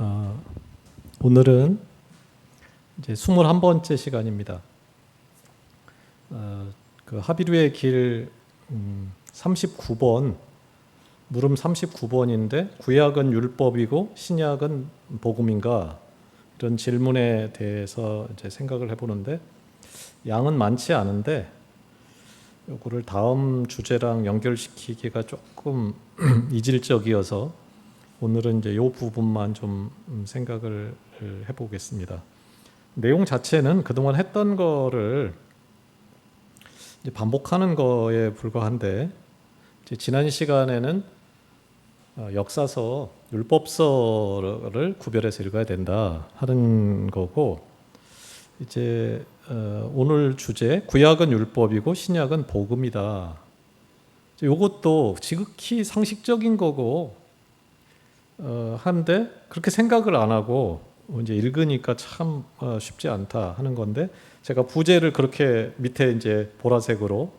어, 오늘은 이제 21번째 시간입니다. 그 하비루의 길 39번, 물음 39번인데 구약은 율법이고 신약은 복음인가? 이런 질문에 대해서 이제 생각을 해보는데 양은 많지 않은데 이거를 다음 주제랑 연결시키기가 조금 이질적이어서 오늘은 이제 이 부분만 좀 생각을 해보겠습니다. 내용 자체는 그동안 했던 거를 이제 반복하는 거에 불과한데, 이제 지난 시간에는 역사서, 율법서를 구별해서 읽어야 된다 하는 거고, 이제 오늘 주제 구약은 율법이고 신약은 복음이다. 이것도 지극히 상식적인 거고 한데 그렇게 생각을 안 하고 이제 읽으니까 참 쉽지 않다 하는 건데, 제가 부제를 그렇게 밑에 이제 보라색으로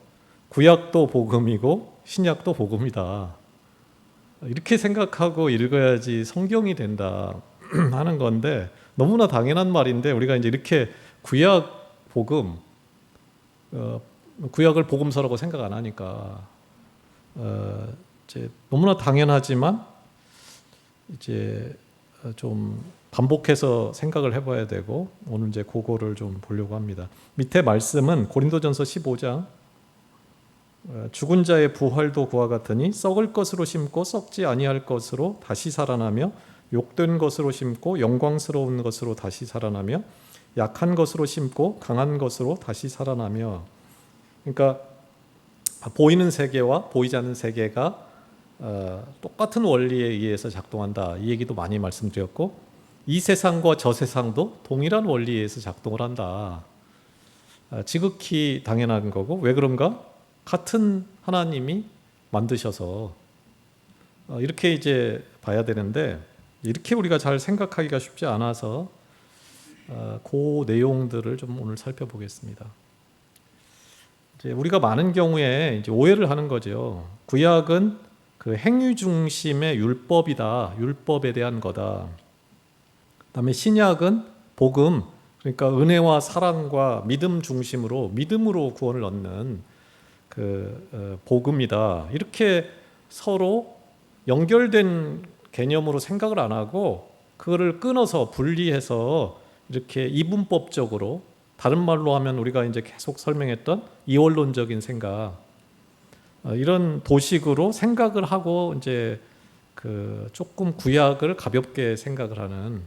구약도 복음이고 신약도 복음이다 이렇게 생각하고 읽어야지 성경이 된다 하는 건데, 너무나 당연한 말인데 우리가 이제 이렇게 구약 복음, 구약을 복음서라고 생각 안 하니까 이제 너무나 당연하지만 이제 좀 반복해서 생각을 해봐야 되고, 오늘 이제 그거를 좀 보려고 합니다. 밑에 말씀은 고린도전서 15장 죽은 자의 부활도 그와 같으니 썩을 것으로 심고 썩지 아니할 것으로 다시 살아나며, 욕된 것으로 심고 영광스러운 것으로 다시 살아나며, 약한 것으로 심고 강한 것으로 다시 살아나며. 그러니까 보이는 세계와 보이지 않는 세계가 똑같은 원리에 의해서 작동한다, 이 얘기도 많이 말씀드렸고, 이 세상과 저 세상도 동일한 원리에 의해서 작동을 한다. 지극히 당연한 거고, 왜 그런가? 같은 하나님이 만드셔서 이렇게 이제 봐야 되는데, 이렇게 우리가 잘 생각하기가 쉽지 않아서 그 내용들을 좀 오늘 살펴보겠습니다. 이제 우리가 많은 경우에 이제 오해를 하는 거죠. 구약은 그 행위 중심의 율법이다, 율법에 대한 거다. 그다음에 신약은 복음, 그러니까 은혜와 사랑과 믿음 중심으로, 믿음으로 구원을 얻는 그 복음이다. 이렇게 서로 연결된 개념으로 생각을 안 하고 그거를 끊어서 분리해서 이렇게 이분법적으로, 다른 말로 하면 우리가 이제 계속 설명했던 이원론적인 생각, 이런 도식으로 생각을 하고 이제 그 조금 구약을 가볍게 생각을 하는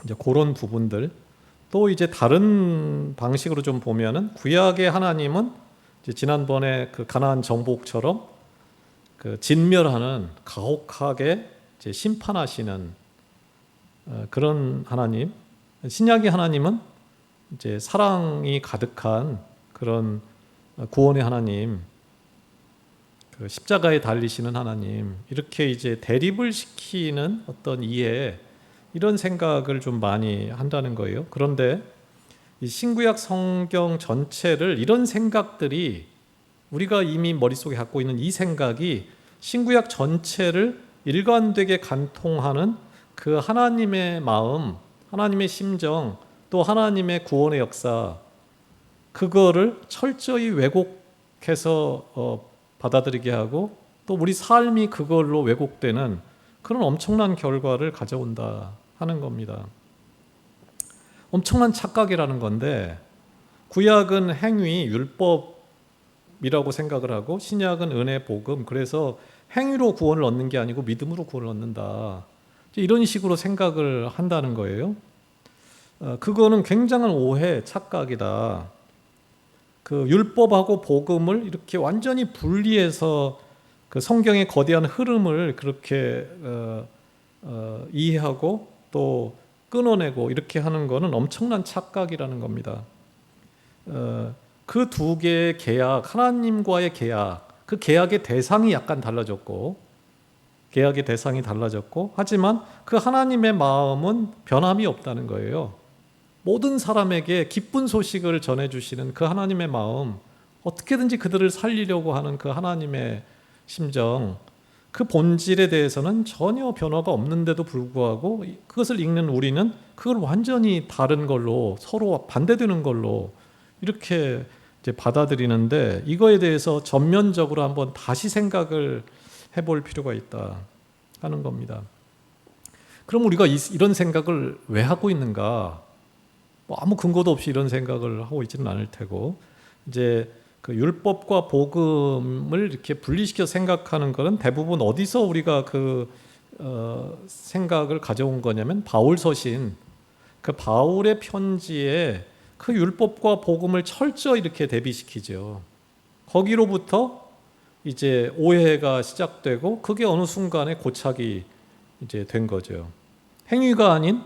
이제 그런 부분들. 또 이제 다른 방식으로 좀 보면은 구약의 하나님은 이제 지난번에 그 가나안 정복처럼 그 진멸하는, 가혹하게 이제 심판하시는 그런 하나님. 신약의 하나님은 이제 사랑이 가득한 그런 구원의 하나님, 그 십자가에 달리시는 하나님, 이렇게 이제 대립을 시키는 어떤 이해, 이런 생각을 좀 많이 한다는 거예요. 그런데 이 신구약 성경 전체를, 이런 생각들이 우리가 이미 머릿속에 갖고 있는 이 생각이 신구약 전체를 일관되게 간통하는 그 하나님의 마음, 하나님의 심정, 또 하나님의 구원의 역사, 그거를 철저히 왜곡해서 받아들이게 하고, 또 우리 삶이 그걸로 왜곡되는 그런 엄청난 결과를 가져온다 하는 겁니다. 엄청난 착각이라는 건데, 구약은 행위, 율법이라고 생각을 하고 신약은 은혜, 복음, 그래서 행위로 구원을 얻는 게 아니고 믿음으로 구원을 얻는다, 이런 식으로 생각을 한다는 거예요. 그거는 굉장한 오해, 착각이다. 그 율법하고 복음을 이렇게 완전히 분리해서 그 성경의 거대한 흐름을 그렇게 이해하고 또 끊어내고 이렇게 하는 거는 엄청난 착각이라는 겁니다. 그 두 개의 계약, 하나님과의 계약, 그 계약의 대상이 약간 달라졌고, 계약의 대상이 달라졌고, 하지만 그 하나님의 마음은 변함이 없다는 거예요. 모든 사람에게 기쁜 소식을 전해주시는 그 하나님의 마음, 어떻게든지 그들을 살리려고 하는 그 하나님의 심정, 그 본질에 대해서는 전혀 변화가 없는데도 불구하고 그것을 읽는 우리는 그걸 완전히 다른 걸로, 서로 반대되는 걸로 이렇게 이제 받아들이는데, 이거에 대해서 전면적으로 한번 다시 생각을 해볼 필요가 있다 하는 겁니다. 그럼 우리가 이런 생각을 왜 하고 있는가? 뭐 아무 근거도 없이 이런 생각을 하고 있지는 않을 테고, 이제 그 율법과 복음을 이렇게 분리시켜 생각하는 것은 대부분 어디서 우리가 그 생각을 가져온 거냐면 바울 서신, 그 바울의 편지에 그 율법과 복음을 철저히 이렇게 대비시키죠. 거기로부터 이제 오해가 시작되고 그게 어느 순간에 고착이 이제 된 거죠. 행위가 아닌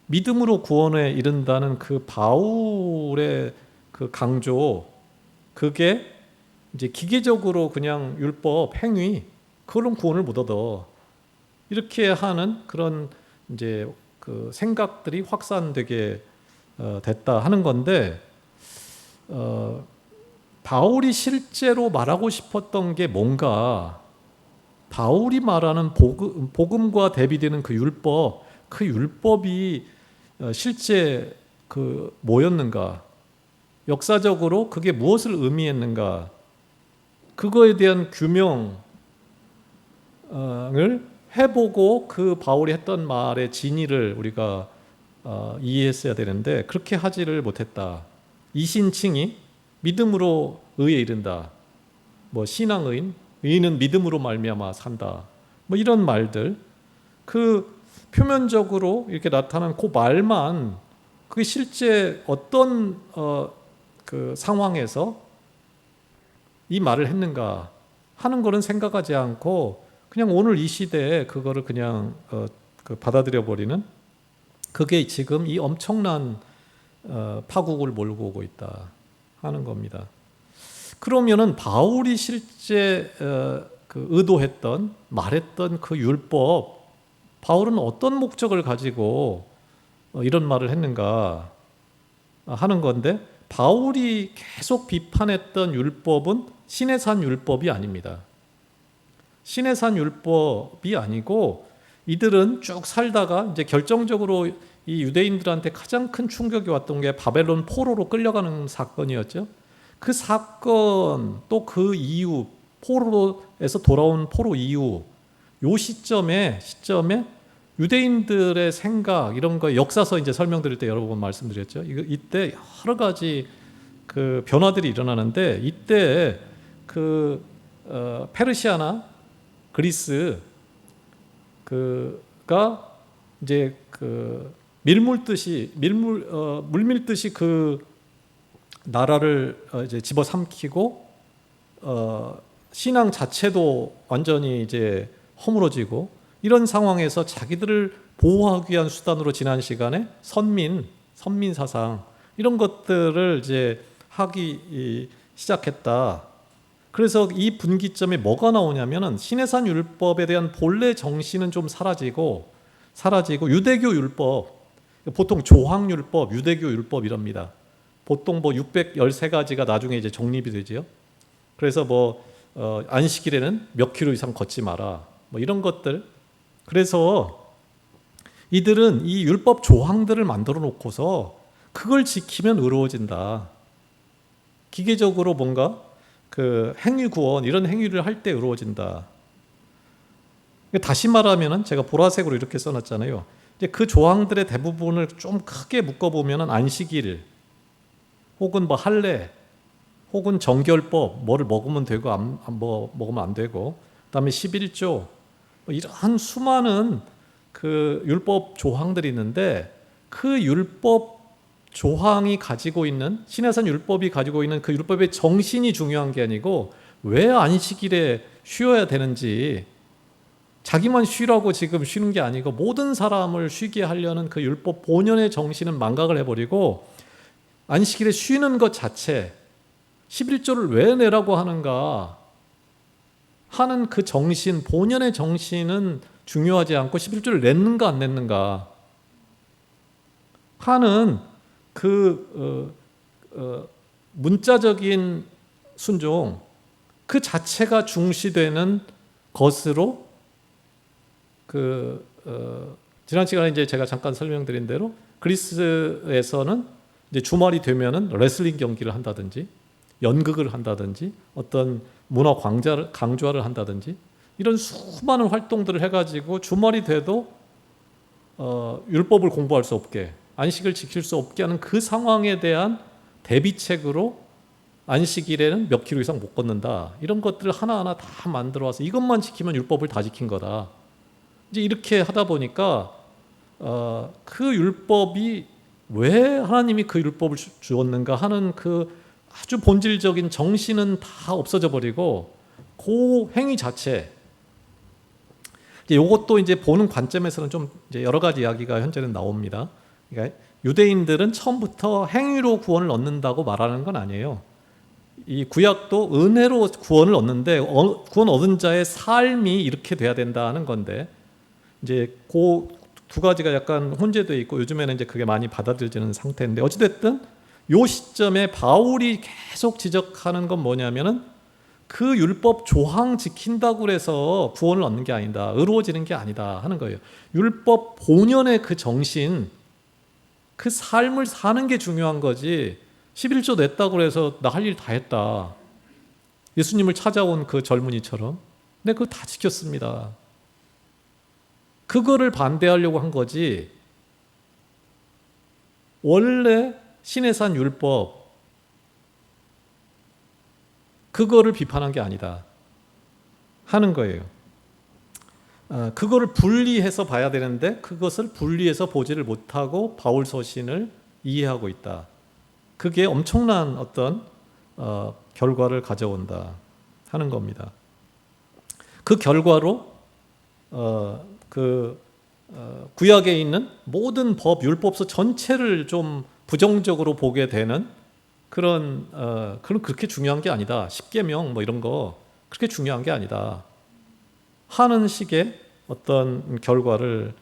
믿음으로 구원에 이른다는 그 바울의 그 강조, 그게 이제 기계적으로 그냥 율법, 행위, 그런 구원을 못 얻어. 이렇게 하는 그런 이제 그 생각들이 확산되게 됐다 하는 건데, 바울이 실제로 말하고 싶었던 게 뭔가, 바울이 말하는 복음과 대비되는 그 율법이 실제 그 뭐였는가, 역사적으로 그게 무엇을 의미했는가, 그거에 대한 규명을 해보고 그 바울이 했던 말의 진위를 우리가 이해했어야 되는데, 그렇게 하지를 못했다. 이신칭이 믿음으로 의에 이른다, 뭐 신앙의인, 의인은 믿음으로 말미암아 산다, 뭐 이런 말들, 그 표면적으로 이렇게 나타난 그 말만, 그게 실제 어떤 그 상황에서 이 말을 했는가 하는 거는 생각하지 않고 그냥 오늘 이 시대에 그거를 그냥 그 받아들여 버리는, 그게 지금 이 엄청난 파국을 몰고 오고 있다 하는 겁니다. 그러면은 바울이 실제 그 의도했던, 말했던 그 율법, 바울은 어떤 목적을 가지고 이런 말을 했는가 하는 건데, 바울이 계속 비판했던 율법은 시내산 율법이 아닙니다. 시내산 율법이 아니고, 이들은 쭉 살다가 이제 결정적으로 이 유대인들한테 가장 큰 충격이 왔던 게 바벨론 포로로 끌려가는 사건이었죠. 그 사건, 또 그 이후, 포로에서 돌아온 포로 이후, 요 시점에 유대인들의 생각, 이런 거 역사서 이제 설명드릴 때 여러 번 말씀드렸죠. 이때 여러 가지 그 변화들이 일어나는데, 이때 그 페르시아나 그리스 그가 이제 그 물밀듯이 그 나라를 이제 집어삼키고, 신앙 자체도 완전히 이제 허물어지고, 이런 상황에서 자기들을 보호하기 위한 수단으로 지난 시간에 선민 사상, 이런 것들을 이제 하기 시작했다. 그래서 이 분기점에 뭐가 나오냐면은 시내산 율법에 대한 본래 정신은 좀 사라지고 유대교 율법, 보통 조항율법, 유대교 율법 이럽니다. 보통 뭐 613가지가 나중에 이제 정립이 되죠. 그래서 뭐 안식일에는 몇 킬로 이상 걷지 마라, 뭐 이런 것들. 그래서 이들은 이 율법 조항들을 만들어 놓고서 그걸 지키면 의로워진다. 기계적으로 뭔가 그 행위 구원, 이런 행위를 할 때 의로워진다. 다시 말하면은 제가 보라색으로 이렇게 써놨잖아요. 이제 그 조항들의 대부분을 좀 크게 묶어보면은 안식일, 혹은 뭐 할례, 혹은 정결법, 뭐를 먹으면 되고 뭐 먹으면 안 되고, 그다음에 11조, 뭐 이러한 수많은 그 율법 조항들이 있는데, 그 율법 조항이 가지고 있는, 시내산 율법이 가지고 있는 그 율법의 정신이 중요한 게 아니고, 왜 안식일에 쉬어야 되는지, 자기만 쉬라고 지금 쉬는 게 아니고 모든 사람을 쉬게 하려는 그 율법 본연의 정신은 망각을 해버리고, 안식일에 쉬는 것 자체, 11조를 왜 내라고 하는가 하는 그 정신, 본연의 정신은 중요하지 않고 11조를 냈는가 안 냈는가 하는 그 문자적인 순종, 그 자체가 중시되는 것으로 지난 시간에 이제 제가 잠깐 설명드린 대로 그리스에서는 이제 주말이 되면은 레슬링 경기를 한다든지 연극을 한다든지 어떤 문화 강좌를 한다든지 이런 수많은 활동들을 해가지고 주말이 돼도 율법을 공부할 수 없게, 안식을 지킬 수 없게 하는 그 상황에 대한 대비책으로 안식일에는 몇 킬로 이상 못 걷는다, 이런 것들을 하나하나 다 만들어 와서 이것만 지키면 율법을 다 지킨 거다. 이제 이렇게 하다 보니까 그 율법이 왜 하나님이 그 율법을 주었는가 하는 그 아주 본질적인 정신은 다 없어져 버리고 그 행위 자체, 이것도 이제 보는 관점에서는 좀 이제 여러 가지 이야기가 현재는 나옵니다. 그러니까 유대인들은 처음부터 행위로 구원을 얻는다고 말하는 건 아니에요. 이 구약도 은혜로 구원을 얻는데 구원 얻은 자의 삶이 이렇게 돼야 된다는 건데, 이제 그 두 가지가 약간 혼재되어 있고 요즘에는 이제 그게 많이 받아들여지는 상태인데, 어찌됐든 요 시점에 바울이 계속 지적하는 건 뭐냐면은 그 율법 조항 지킨다고 해서 구원을 얻는 게 아니다, 의로워지는 게 아니다 하는 거예요. 율법 본연의 그 정신, 그 삶을 사는 게 중요한 거지, 11조 냈다고 해서 나 할 일 다 했다, 예수님을 찾아온 그 젊은이처럼 네 그거 다 지켰습니다, 그거를 반대하려고 한 거지, 원래 신의 산 율법 그거를 비판한 게 아니다 하는 거예요. 그거를 분리해서 봐야 되는데 그것을 분리해서 보지를 못하고 바울 서신을 이해하고 있다. 그게 엄청난 어떤 결과를 가져온다 하는 겁니다. 그 결과로 구약에 있는 모든 법, 율법서 전체를 좀 부정적으로 보게 되는 그런 그렇게 중요한 게 아니다, 십계명 뭐 이런 거 그렇게 중요한 게 아니다 하는 식의 어떤 결과를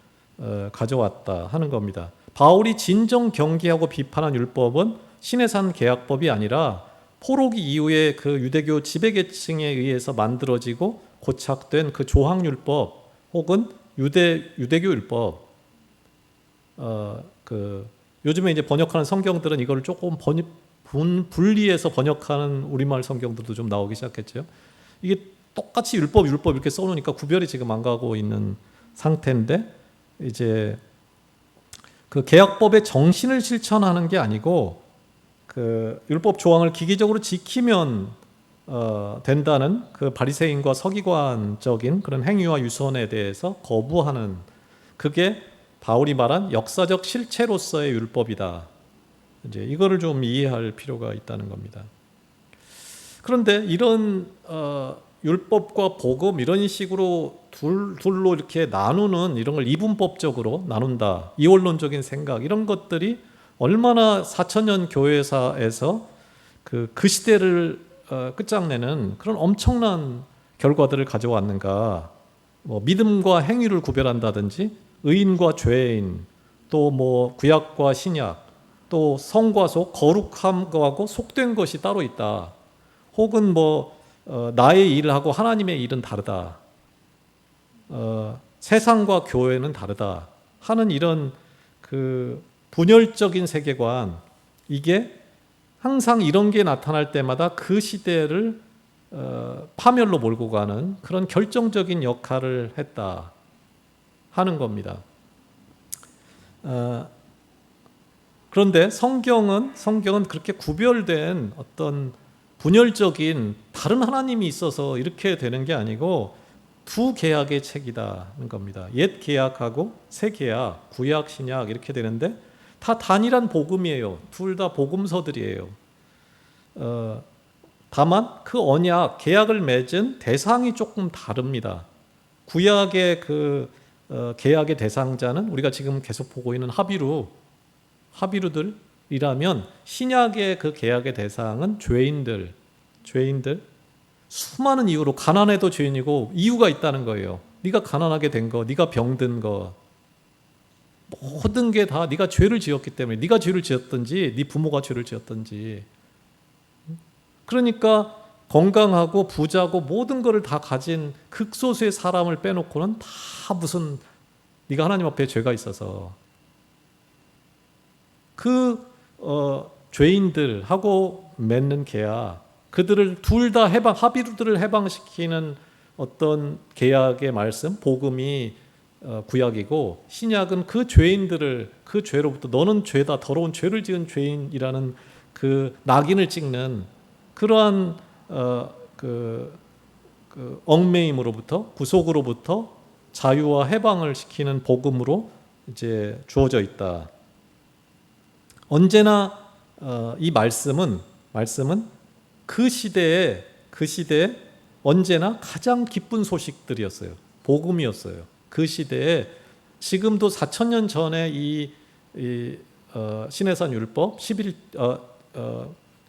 가져왔다 하는 겁니다. 바울이 진정 경계하고 비판한 율법은 신의 산 계약법이 아니라 포로기 이후에 그 유대교 지배계층에 의해서 만들어지고 고착된 그 조항율법 혹은 유대교 율법, 요즘에 이제 번역하는 성경들은 이걸 조금 분리해서 번역하는 우리말 성경들도 좀 나오기 시작했죠. 이게 똑같이 율법 이렇게 써놓으니까 구별이 지금 안 가고 있는 상태인데, 이제 그 계약법의 정신을 실천하는 게 아니고 그 율법 조항을 기계적으로 지키면 된다는 그 바리새인과 서기관적인 그런 행위와 유선에 대해서 거부하는, 그게 바울이 말한 역사적 실체로서의 율법이다. 이제 이거를 좀 이해할 필요가 있다는 겁니다. 그런데 이런 율법과 복음 이런 식으로 둘로 이렇게 나누는, 이런 걸 이분법적으로 나눈다, 이원론적인 생각, 이런 것들이 얼마나 4,000년 교회사에서 그 시대를 끝장내는 그런 엄청난 결과들을 가져왔는가. 뭐 믿음과 행위를 구별한다든지, 의인과 죄인, 또 뭐 구약과 신약, 또 성과 속, 거룩함하고 속된 것이 따로 있다, 혹은 뭐 나의 일하고 하나님의 일은 다르다, 세상과 교회는 다르다 하는 이런 그 분열적인 세계관, 이게 항상 이런 게 나타날 때마다 그 시대를 파멸로 몰고 가는 그런 결정적인 역할을 했다 하는 겁니다. 그런데 성경은 그렇게 구별된 어떤 분열적인 다른 하나님이 있어서 이렇게 되는 게 아니고 두 계약의 책이라는 겁니다. 옛 계약하고 새 계약, 구약, 신약 이렇게 되는데 다 단일한 복음이에요. 둘 다 복음서들이에요. 다만 그 언약, 계약을 맺은 대상이 조금 다릅니다. 구약의 계약의 대상자는 우리가 지금 계속 보고 있는 하비루들이라면, 신약의 그 계약의 대상은 죄인들, 수많은 이유로, 가난해도 죄인이고 이유가 있다는 거예요. 네가 가난하게 된 거, 네가 병든 거, 모든 게 다 네가 죄를 지었기 때문에, 네가 죄를 지었든지 네 부모가 죄를 지었든지. 그러니까 건강하고 부자고 모든 것을 다 가진 극소수의 사람을 빼놓고는 다 무슨 네가 하나님 앞에 죄가 있어서 그 죄인들하고 맺는 계약, 그들을 둘 다 하비루들을 해방시키는 어떤 계약의 말씀, 복음이 구약이고, 신약은 그 죄인들을 그 죄로부터 너는 죄다, 더러운 죄를 지은 죄인이라는 그 낙인을 찍는 그러한 그 얽매임으로부터, 구속으로부터 자유와 해방을 시키는 복음으로 이제 주어져 있다. 언제나 이 말씀은 그 시대에 언제나 가장 기쁜 소식들이었어요. 복음이었어요. 그 시대에 지금도 4,000년 전에 이 신해산 율법,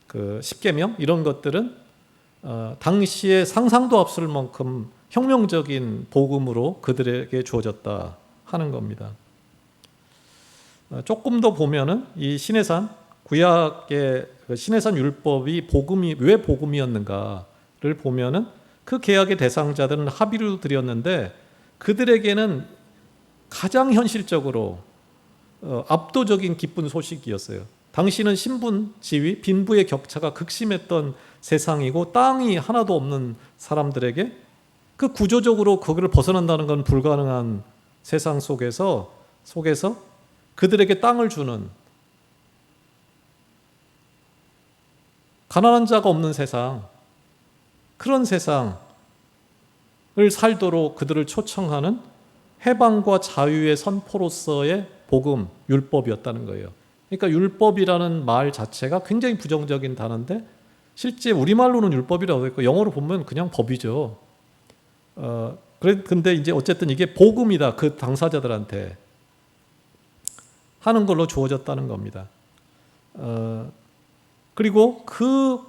10계명 이런 것들은 당시에 상상도 앞설 만큼 혁명적인 복음으로 그들에게 주어졌다 하는 겁니다. 조금 더 보면은 이 신해산 구약의 신해산 율법이 왜 복음이었는가를 보면은 그 계약의 대상자들은 하비루들이었는데 그들에게는 가장 현실적으로 압도적인 기쁜 소식이었어요. 당시는 신분, 지위, 빈부의 격차가 극심했던 세상이고 땅이 하나도 없는 사람들에게 그 구조적으로 거기를 벗어난다는 건 불가능한 세상 속에서 그들에게 땅을 주는, 가난한 자가 없는 세상, 그런 세상을 살도록 그들을 초청하는 해방과 자유의 선포로서의 복음, 율법이었다는 거예요. 그러니까 율법이라는 말 자체가 굉장히 부정적인 단어인데 실제 우리말로는 율법이라고 했고 영어로 보면 그냥 법이죠. 근데 이제 어쨌든 이게 복음이다. 그 당사자들한테 하는 걸로 주어졌다는 겁니다. 그리고 그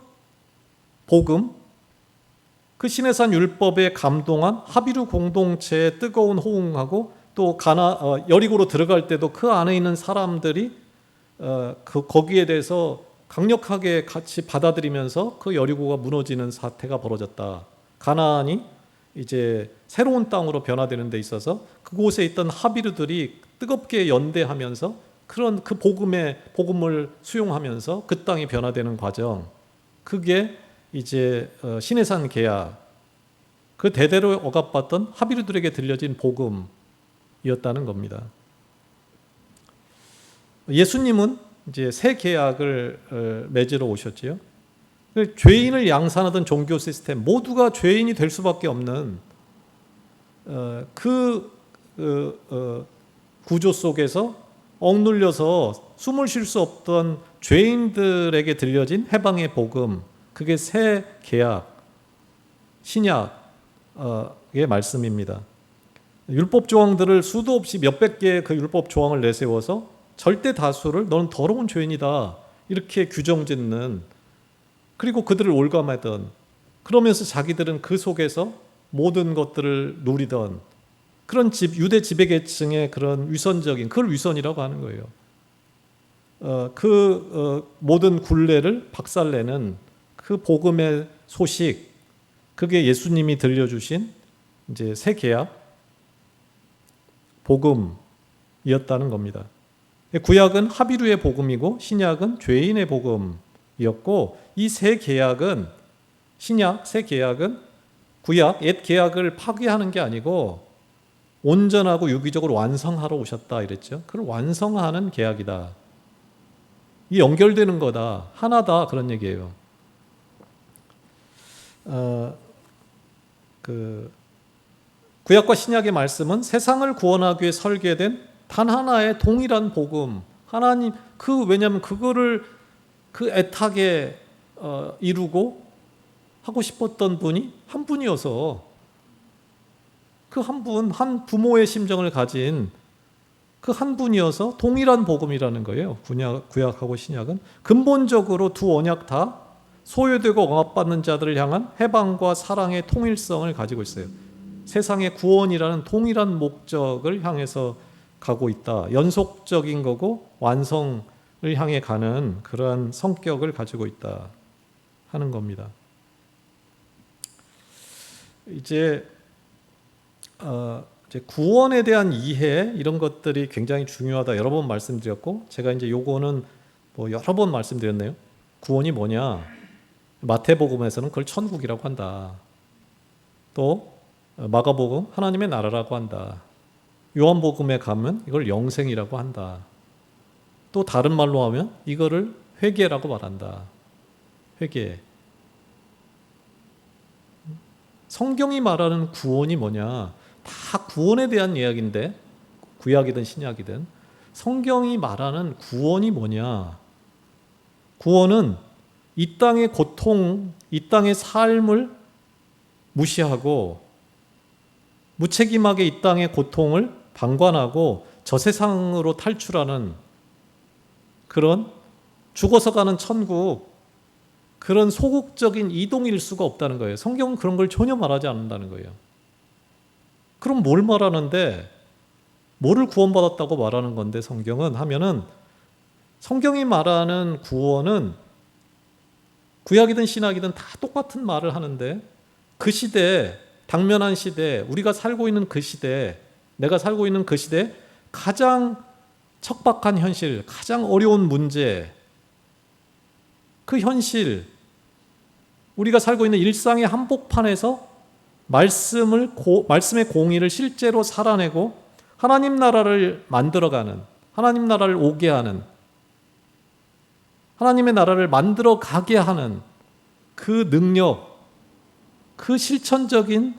복음, 그 신해산 율법에 감동한 하비루 공동체의 뜨거운 호응하고 또 여리고로 들어갈 때도 그 안에 있는 사람들이 거기에 대해서 강력하게 같이 받아들이면서 그 여리고가 무너지는 사태가 벌어졌다. 가나안이 이제 새로운 땅으로 변화되는 데 있어서 그곳에 있던 하비루들이 뜨겁게 연대하면서 그런 그 복음을 수용하면서 그 땅이 변화되는 과정, 그게 이제 신해산 계약, 그 대대로 억압받던 하비루들에게 들려진 복음이었다는 겁니다. 예수님은 이제 새 계약을 맺으러 오셨지요. 죄인을 양산하던 종교 시스템, 모두가 죄인이 될 수밖에 없는 구조 속에서 억눌려서 숨을 쉴 수 없던 죄인들에게 들려진 해방의 복음, 그게 새 계약, 신약의 말씀입니다. 율법 조항들을 수도 없이 몇백 개의 그 율법 조항을 내세워서 절대 다수를 너는 더러운 죄인이다 이렇게 규정짓는, 그리고 그들을 올감하던, 그러면서 자기들은 그 속에서 모든 것들을 누리던 그런 유대 지배계층의 그런 위선적인, 그걸 위선이라고 하는 거예요. 모든 굴레를 박살내는 그 복음의 소식, 그게 예수님이 들려주신 이제 새 계약 복음이었다는 겁니다. 구약은 하비루의 복음이고 신약은 죄인의 복음이었고, 이 새 계약은 새 계약은 구약 옛 계약을 파괴하는 게 아니고 온전하고 유기적으로 완성하러 오셨다 이랬죠. 그걸 완성하는 계약이다. 이 연결되는 거다. 하나다. 그런 얘기예요. 구약과 신약의 말씀은 세상을 구원하기 위해 설계된 단 하나의 동일한 복음. 하나님, 왜냐하면 그거를 그 애타게 이루고 하고 싶었던 분이 한 분이어서, 그 한 분, 한 부모의 심정을 가진 그 한 분이어서 동일한 복음이라는 거예요. 구약하고 신약은 근본적으로 두 언약 다 소외되고 억압받는 자들을 향한 해방과 사랑의 통일성을 가지고 있어요. 세상의 구원이라는 동일한 목적을 향해서 가고 있다. 연속적인 거고 완성을 향해 가는 그러한 성격을 가지고 있다 하는 겁니다. 이제 이제 구원에 대한 이해 이런 것들이 굉장히 중요하다 여러 번 말씀드렸고, 제가 이제 요거는 뭐 여러 번 말씀드렸네요. 구원이 뭐냐? 마태복음에서는 그걸 천국이라고 한다. 또 마가복음 하나님의 나라라고 한다. 요한복음에 가면 이걸 영생이라고 한다. 또 다른 말로 하면 이거를 회개라고 말한다. 회개. 성경이 말하는 구원이 뭐냐? 다 구원에 대한 이야기인데, 구약이든 신약이든 성경이 말하는 구원이 뭐냐? 구원은 이 땅의 고통, 이 땅의 삶을 무시하고 무책임하게 이 땅의 고통을 방관하고 저 세상으로 탈출하는 그런 죽어서 가는 천국, 그런 소극적인 이동일 수가 없다는 거예요. 성경은 그런 걸 전혀 말하지 않는다는 거예요. 그럼 뭘 말하는데, 뭐를 구원받았다고 말하는 건데 성경은 하면은, 성경이 말하는 구원은 구약이든 신약이든 다 똑같은 말을 하는데, 그 시대, 당면한 시대, 우리가 살고 있는 그 시대, 내가 살고 있는 그 시대 가장 척박한 현실, 가장 어려운 문제, 그 현실, 우리가 살고 있는 일상의 한복판에서 말씀의 공의를 실제로 살아내고 하나님 나라를 만들어가는, 하나님 나라를 오게 하는, 하나님의 나라를 만들어가게 하는 그 능력, 그 실제적인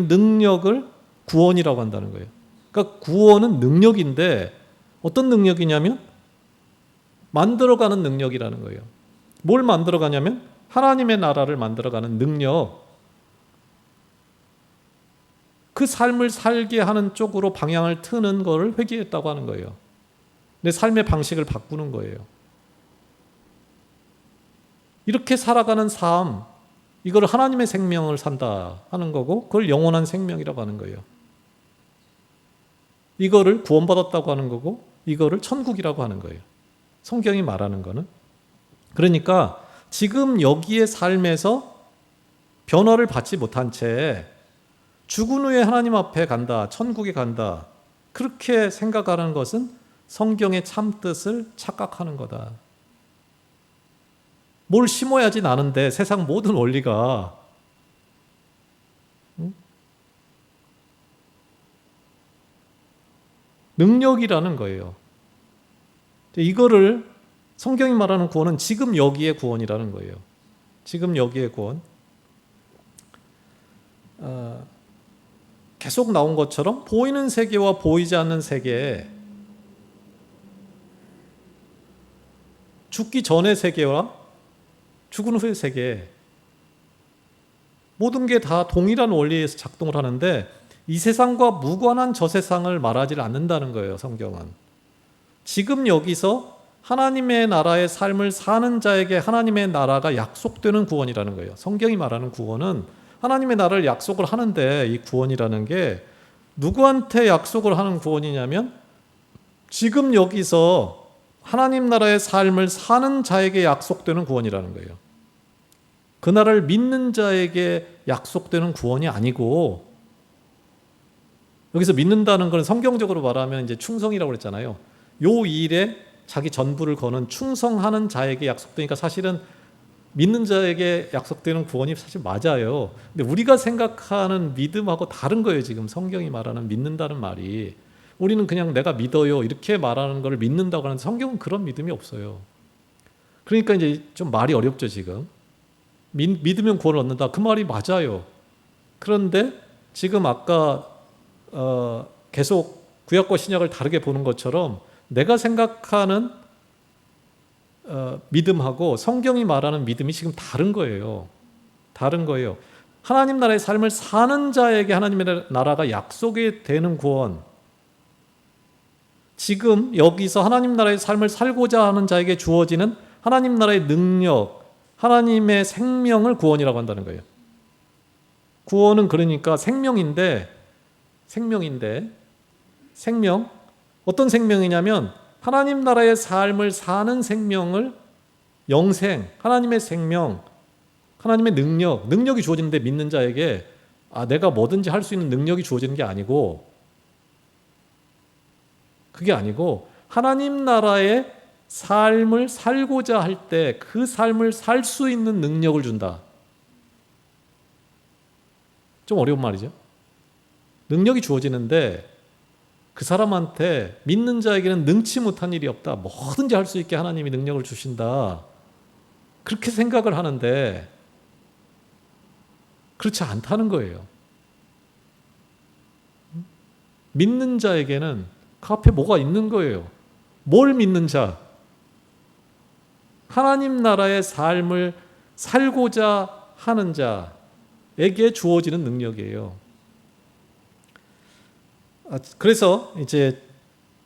능력을 구원이라고 한다는 거예요. 그러니까 구원은 능력인데, 어떤 능력이냐면 만들어가는 능력이라는 거예요. 뭘 만들어가냐면 하나님의 나라를 만들어가는 능력, 그 삶을 살게 하는 쪽으로 방향을 트는 것을 회개했다고 하는 거예요. 내 삶의 방식을 바꾸는 거예요. 이렇게 살아가는 삶, 이걸 하나님의 생명을 산다 하는 거고, 그걸 영원한 생명이라고 하는 거예요. 이거를 구원받았다고 하는 거고, 이거를 천국이라고 하는 거예요. 성경이 말하는 거는. 그러니까 지금 여기의 삶에서 변화를 받지 못한 채 죽은 후에 하나님 앞에 간다, 천국에 간다, 그렇게 생각하는 것은 성경의 참뜻을 착각하는 거다. 뭘 심어야지 나는데 세상 모든 원리가, 능력이라는 거예요. 이거를 성경이 말하는 구원은 지금 여기의 구원이라는 거예요. 지금 여기의 구원. 계속 나온 것처럼 보이는 세계와 보이지 않는 세계, 죽기 전의 세계와 죽은 후의 세계, 모든 게 다 동일한 원리에서 작동을 하는데 이 세상과 무관한 저 세상을 말하지 않는다는 거예요. 성경은 지금 여기서 하나님의 나라의 삶을 사는 자에게 하나님의 나라가 약속되는 구원이라는 거예요. 성경이 말하는 구원은 하나님의 나라를 약속을 하는데, 이 구원이라는 게 누구한테 약속을 하는 구원이냐면 지금 여기서 하나님 나라의 삶을 사는 자에게 약속되는 구원이라는 거예요. 그 나라를 믿는 자에게 약속되는 구원이 아니고, 여기서 믿는다는 건 성경적으로 말하면 이제 충성이라고 그랬잖아요. 요 일에 자기 전부를 거는 충성하는 자에게 약속되니까 사실은 믿는 자에게 약속되는 구원이 사실 맞아요. 근데 우리가 생각하는 믿음하고 다른 거예요. 지금 성경이 말하는 믿는다는 말이. 우리는 그냥 내가 믿어요 이렇게 말하는 걸 믿는다고 하는데 성경은 그런 믿음이 없어요. 그러니까 이제 좀 말이 어렵죠. 지금 믿으면 구원을 얻는다, 그 말이 맞아요. 그런데 지금 아까 계속 구약과 신약을 다르게 보는 것처럼 내가 생각하는 믿음하고 성경이 말하는 믿음이 지금 다른 거예요. 다른 거예요. 하나님 나라의 삶을 사는 자에게 하나님의 나라가 약속이 되는 구원, 지금 여기서 하나님 나라의 삶을 살고자 하는 자에게 주어지는 하나님 나라의 능력, 하나님의 생명을 구원이라고 한다는 거예요. 구원은 그러니까 생명, 어떤 생명이냐면 하나님 나라의 삶을 사는 생명을, 영생, 하나님의 생명, 하나님의 능력이 주어지는데 믿는 자에게 내가 뭐든지 할 수 있는 능력이 주어지는 게 아니고, 그게 아니고 하나님 나라의 삶을 살고자 할 때 그 삶을 살 수 있는 능력을 준다. 좀 어려운 말이죠. 능력이 주어지는데 그 사람한테, 믿는 자에게는 능치 못한 일이 없다. 뭐든지 할 수 있게 하나님이 능력을 주신다. 그렇게 생각을 하는데 그렇지 않다는 거예요. 믿는 자에게는 그 앞에 뭐가 있는 거예요. 뭘 믿는 자? 하나님 나라의 삶을 살고자 하는 자에게 주어지는 능력이에요. 그래서 이제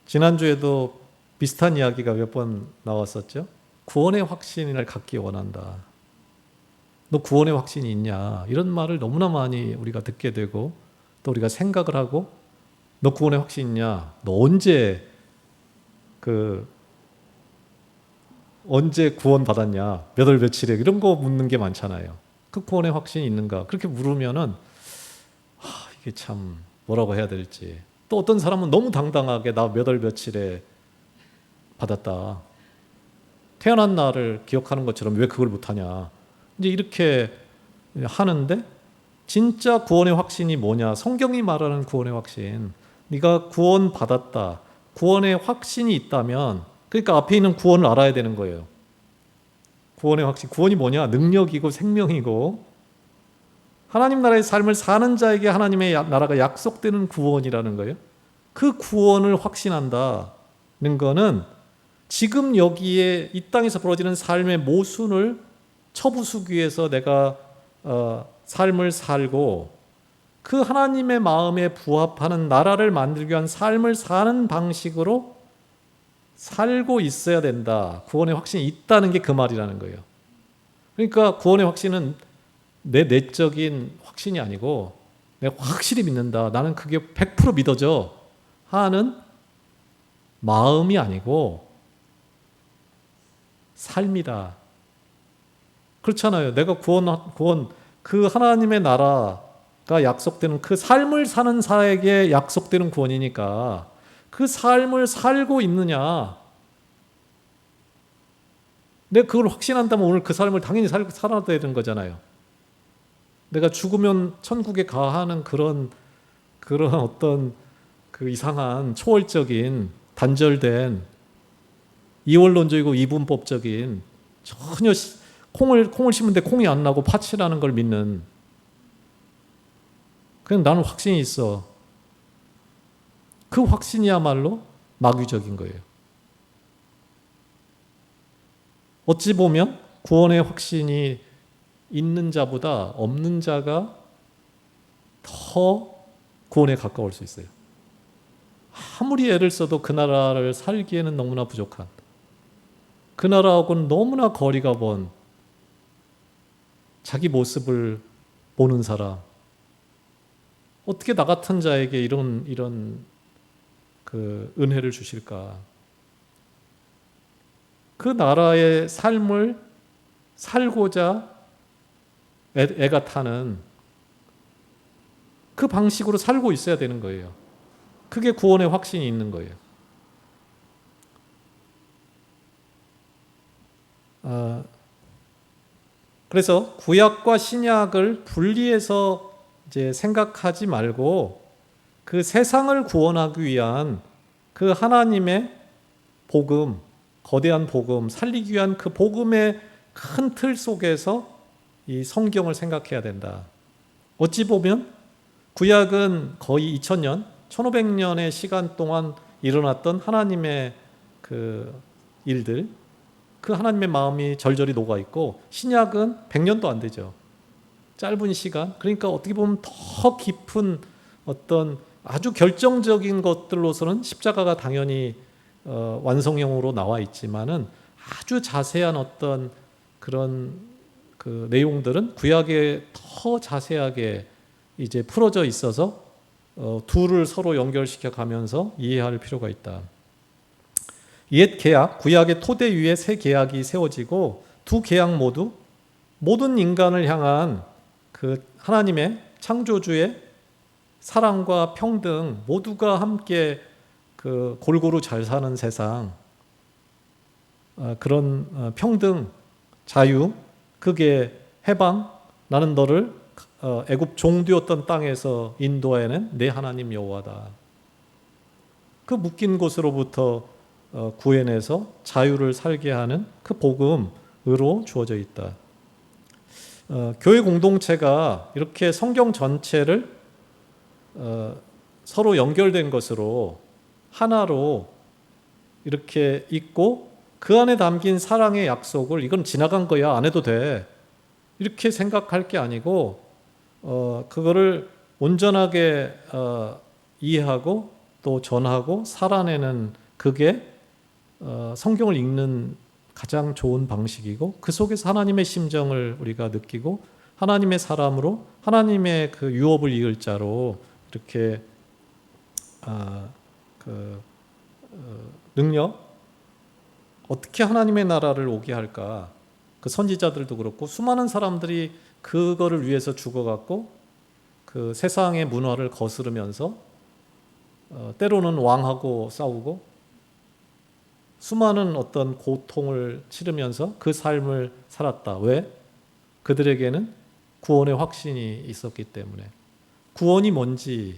지난주에도 비슷한 이야기가 몇 번 나왔었죠. 구원의 확신을 갖기 원한다. 너 구원의 확신이 있냐? 이런 말을 너무나 많이 우리가 듣게 되고, 또 우리가 생각을 하고, 너 구원의 확신 있냐? 너 언제 구원 받았냐? 몇 월 며칠에? 이런 거 묻는 게 많잖아요. 그 구원의 확신이 있는가? 그렇게 물으면은 이게 참 뭐라고 해야 될지. 또 어떤 사람은 너무 당당하게 나 몇 월 며칠에 받았다. 태어난 날을 기억하는 것처럼 왜 그걸 못하냐. 이제 이렇게 하는데, 진짜 구원의 확신이 뭐냐. 성경이 말하는 구원의 확신. 네가 구원 받았다. 구원의 확신이 있다면, 그러니까 앞에 있는 구원을 알아야 되는 거예요. 구원의 확신. 구원이 뭐냐? 능력이고 생명이고, 하나님 나라의 삶을 사는 자에게 하나님의 나라가 약속되는 구원이라는 거예요. 그 구원을 확신한다는 거는 지금 여기에 이 땅에서 벌어지는 삶의 모순을 쳐부수기 위해서 내가 삶을 살고, 그 하나님의 마음에 부합하는 나라를 만들기 위한 삶을 사는 방식으로 살고 있어야 된다. 구원의 확신이 있다는 게 그 말이라는 거예요. 그러니까 구원의 확신은 내 내적인 확신이 아니고, 내가 확실히 믿는다. 나는 그게 100% 믿어져 하는 마음이 아니고 삶이다. 그렇잖아요. 내가 구원, 그 하나님의 나라가 약속되는 그 삶을 사는 자에게 약속되는 구원이니까 그 삶을 살고 있느냐. 내가 그걸 확신한다면 오늘 그 삶을 당연히 살아야 되는 거잖아요. 내가 죽으면 천국에 가하는 그런 어떤 그 이상한 초월적인 단절된 이원론적이고 이분법적인, 전혀 콩을 심는데 콩이 안 나고 파치라는 걸 믿는, 그냥 나는 확신이 있어. 그 확신이야말로 마귀적인 거예요. 어찌 보면 구원의 확신이 있는 자보다 없는 자가 더 구원에 가까울 수 있어요. 아무리 애를 써도 그 나라를 살기에는 너무나 부족한, 그 나라하고는 너무나 거리가 먼 자기 모습을 보는 사람, 어떻게 나 같은 자에게 이런 그 은혜를 주실까? 그 나라의 삶을 살고자 애가 타는 그 방식으로 살고 있어야 되는 거예요. 그게 구원의 확신이 있는 거예요. 그래서 구약과 신약을 분리해서 이제 생각하지 말고, 그 세상을 구원하기 위한 그 하나님의 복음, 거대한 복음, 살리기 위한 그 복음의 큰 틀 속에서 이 성경을 생각해야 된다. 어찌 보면 구약은 거의 2000년, 1500년의 시간 동안 일어났던 하나님의 그 일들, 그 하나님의 마음이 절절히 녹아있고, 신약은 100년도 안 되죠. 짧은 시간. 그러니까 어떻게 보면 더 깊은 어떤 아주 결정적인 것들로서는 십자가가 당연히 완성형으로 나와 있지만은, 아주 자세한 어떤 그런 그 내용들은 구약에 더 자세하게 이제 풀어져 있어서 둘을 서로 연결시켜 가면서 이해할 필요가 있다. 옛 계약, 구약의 토대 위에 새 계약이 세워지고, 두 계약 모두 모든 인간을 향한 그 하나님의 창조주의 사랑과 평등 모두가 함께 그 골고루 잘 사는 세상, 그런 평등, 자유, 그게 해방, 나는 너를 애굽 종되었던 땅에서 인도하여낸 내 하나님 여호와다. 그 묶인 곳으로부터 구해내서 자유를 살게 하는 그 복음으로 주어져 있다. 교회 공동체가 이렇게 성경 전체를 서로 연결된 것으로 하나로 이렇게 있고 그 안에 담긴 사랑의 약속을 이건 지나간 거야 안 해도 돼 이렇게 생각할 게 아니고 그거를 온전하게 이해하고 또 전하고 살아내는 그게 성경을 읽는 가장 좋은 방식이고 그 속에서 하나님의 심정을 우리가 느끼고 하나님의 사람으로 하나님의 그 유업을 이을 자로 이렇게 능력 어떻게 하나님의 나라를 오게 할까? 그 선지자들도 그렇고 수많은 사람들이 그거를 위해서 죽어갔고 그 세상의 문화를 거스르면서 때로는 왕하고 싸우고 수많은 어떤 고통을 치르면서 그 삶을 살았다. 왜? 그들에게는 구원의 확신이 있었기 때문에 구원이 뭔지에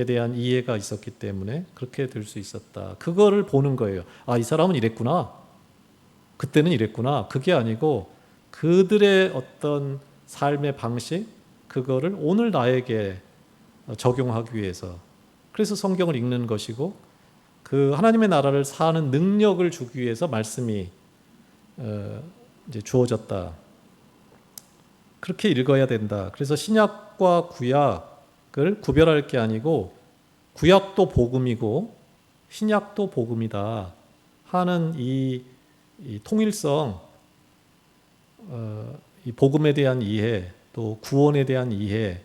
대한 이해가 있었기 때문에 그렇게 될 수 있었다. 그거를 보는 거예요. 아, 이 사람은 이랬구나. 그때는 이랬구나. 그게 아니고 그들의 어떤 삶의 방식, 그거를 오늘 나에게 적용하기 위해서 그래서 성경을 읽는 것이고 그 하나님의 나라를 사는 능력을 주기 위해서 말씀이 이제 주어졌다. 그렇게 읽어야 된다. 그래서 신약과 구약을 구별할 게 아니고 구약도 복음이고 신약도 복음이다 하는 이 통일성, 이 복음에 대한 이해, 또 구원에 대한 이해,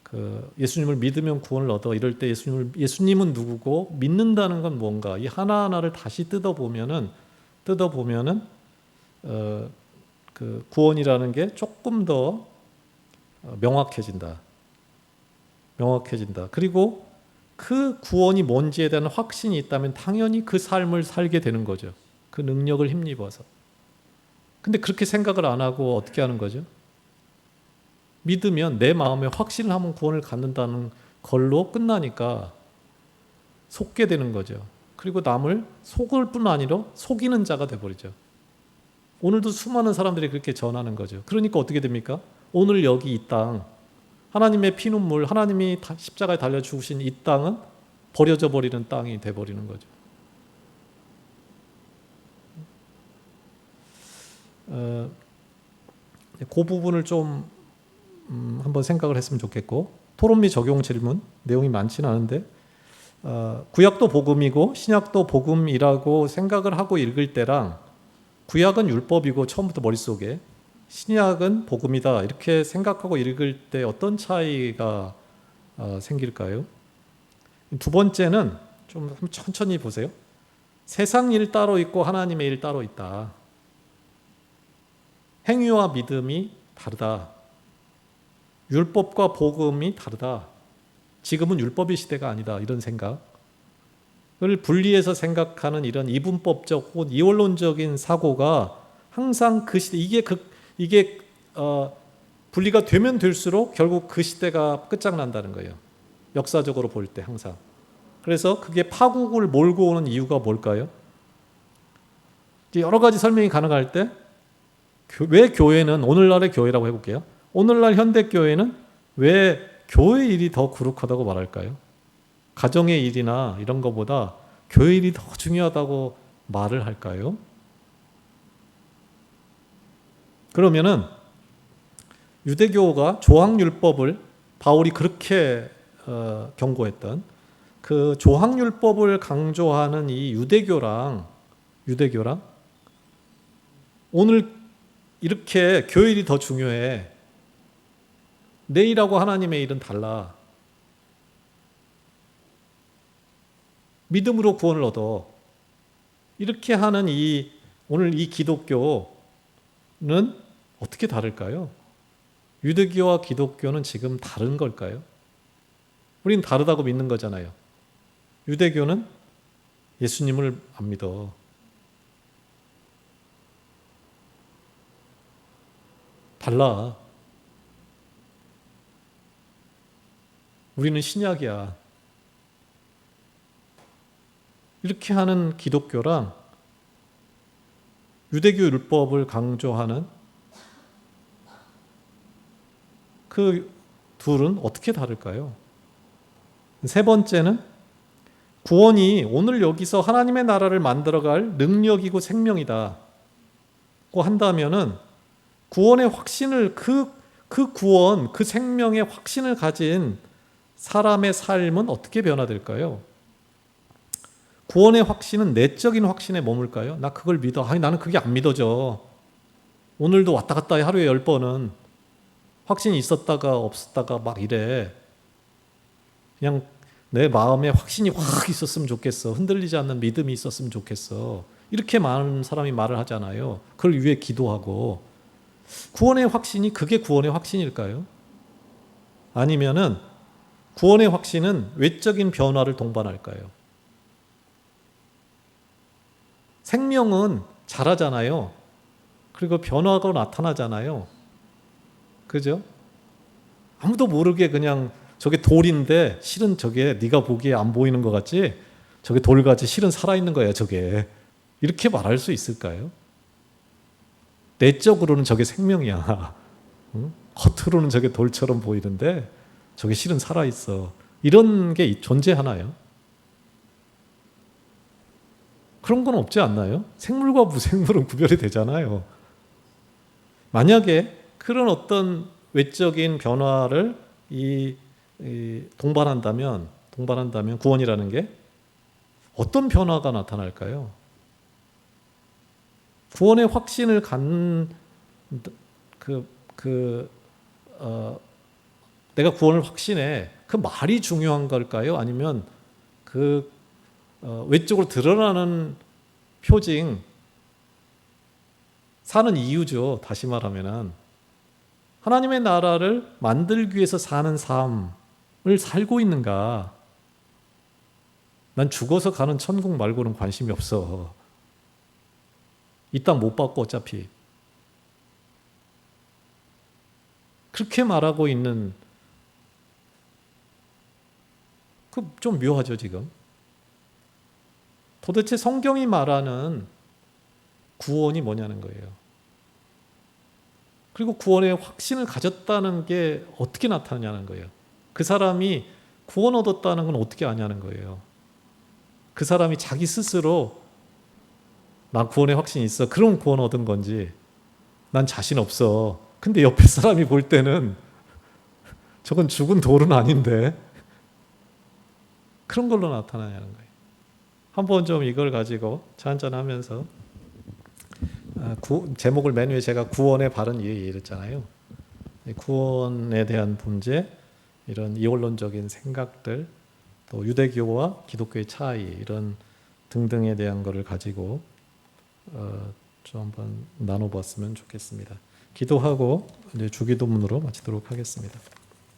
그 예수님을 믿으면 구원을 얻어 이럴 때 예수님은 누구고 믿는다는 건 뭔가 이 하나하나를 다시 뜯어보면은 그 구원이라는 게 조금 더 명확해진다. 그리고 그 구원이 뭔지에 대한 확신이 있다면 당연히 그 삶을 살게 되는 거죠. 그 능력을 힘입어서. 근데 그렇게 생각을 안 하고 어떻게 하는 거죠? 믿으면 내 마음에 확신을 하면 구원을 갖는다는 걸로 끝나니까 속게 되는 거죠. 그리고 남을 속을 뿐 아니라 속이는 자가 돼버리죠. 오늘도 수많은 사람들이 그렇게 전하는 거죠. 그러니까 어떻게 됩니까? 오늘 여기 이 땅, 하나님의 피눈물, 하나님이 십자가에 달려 죽으신 이 땅은 버려져 버리는 땅이 돼버리는 거죠. 그 부분을 좀 한번 생각을 했으면 좋겠고 토론 및 적용 질문 내용이 많지는 않은데 구약도 복음이고 신약도 복음이라고 생각을 하고 읽을 때랑 구약은 율법이고 처음부터 머릿속에 신약은 복음이다 이렇게 생각하고 읽을 때 어떤 차이가 생길까요? 두 번째는 좀 천천히 보세요. 세상 일 따로 있고 하나님의 일 따로 있다. 행위와 믿음이 다르다. 율법과 복음이 다르다. 지금은 율법의 시대가 아니다. 이런 생각을 분리해서 생각하는 이런 이분법적 혹은 이원론적인 사고가 항상 그 시대 이게 분리가 되면 될수록 결국 그 시대가 끝장난다는 거예요. 역사적으로 볼 때 항상. 그래서 그게 파국을 몰고 오는 이유가 뭘까요? 여러 가지 설명이 가능할 때 왜 교회는 오늘날의 교회라고 해볼게요. 오늘날 현대교회는 왜 교회 일이 더 거룩하다고 말할까요? 가정의 일이나 이런 것보다 교회 일이 더 중요하다고 말을 할까요? 그러면은 유대교가 조항율법을 바울이 그렇게 경고했던 그 조항율법을 강조하는 이 유대교랑 오늘 이렇게 교회 일이 더 중요해. 내 일하고 하나님의 일은 달라. 믿음으로 구원을 얻어. 이렇게 하는 오늘 이 기독교는 어떻게 다를까요? 유대교와 기독교는 지금 다른 걸까요? 우린 다르다고 믿는 거잖아요. 유대교는 예수님을 안 믿어. 달라. 우리는 신약이야. 이렇게 하는 기독교랑 유대교 율법을 강조하는 그 둘은 어떻게 다를까요? 세 번째는 구원이 오늘 여기서 하나님의 나라를 만들어갈 능력이고 생명이다 고 한다면은 구원의 확신을 그 구원, 그 생명의 확신을 가진 사람의 삶은 어떻게 변화될까요? 구원의 확신은 내적인 확신에 머물까요? 나 그걸 믿어. 아니 나는 그게 안 믿어져. 오늘도 왔다 갔다 해. 하루에 10번은 확신이 있었다가 없었다가 막 이래. 그냥 내 마음에 확신이 확 있었으면 좋겠어. 흔들리지 않는 믿음이 있었으면 좋겠어. 이렇게 많은 사람이 말을 하잖아요. 그걸 위해 기도하고. 구원의 확신이 그게 구원의 확신일까요? 아니면은 구원의 확신은 외적인 변화를 동반할까요? 생명은 자라잖아요. 그리고 변화가 나타나잖아요. 그죠? 아무도 모르게 그냥 저게 돌인데 실은 저게 네가 보기에 안 보이는 것 같지? 저게 돌같이 실은 살아있는 거야 저게. 이렇게 말할 수 있을까요? 내적으로는 저게 생명이야. 응? 겉으로는 저게 돌처럼 보이는데 저게 실은 살아있어. 이런 게 존재하나요? 그런 건 없지 않나요? 생물과 무생물은 구별이 되잖아요. 만약에 그런 어떤 외적인 변화를 동반한다면 구원이라는 게 어떤 변화가 나타날까요? 구원의 확신을 내가 구원을 확신해. 그 말이 중요한 걸까요? 아니면 외적으로 드러나는 표징, 사는 이유죠. 다시 말하면은 하나님의 나라를 만들기 위해서 사는 삶을 살고 있는가? 난 죽어서 가는 천국 말고는 관심이 없어. 이 땅 못 받고 어차피. 그렇게 말하고 있는 좀 묘하죠 지금. 도대체 성경이 말하는 구원이 뭐냐는 거예요. 그리고 구원의 확신을 가졌다는 게 어떻게 나타나냐는 거예요. 그 사람이 구원 얻었다는 건 어떻게 아냐는 거예요. 그 사람이 자기 스스로 난 구원의 확신이 있어. 그럼 구원 얻은 건지 난 자신 없어. 근데 옆에 사람이 볼 때는 저건 죽은 돌은 아닌데 그런 걸로 나타나냐는 거예요. 한번 좀 이걸 가지고 차 한잔 하면서 제목을 맨 위에 제가 구원의 바른 이해 이랬잖아요. 구원에 대한 문제, 이런 이원론적인 생각들, 또 유대교와 기독교의 차이 이런 등등에 대한 것을 가지고 좀 한번 나눠봤으면 좋겠습니다. 기도하고 이제 주기도문으로 마치도록 하겠습니다.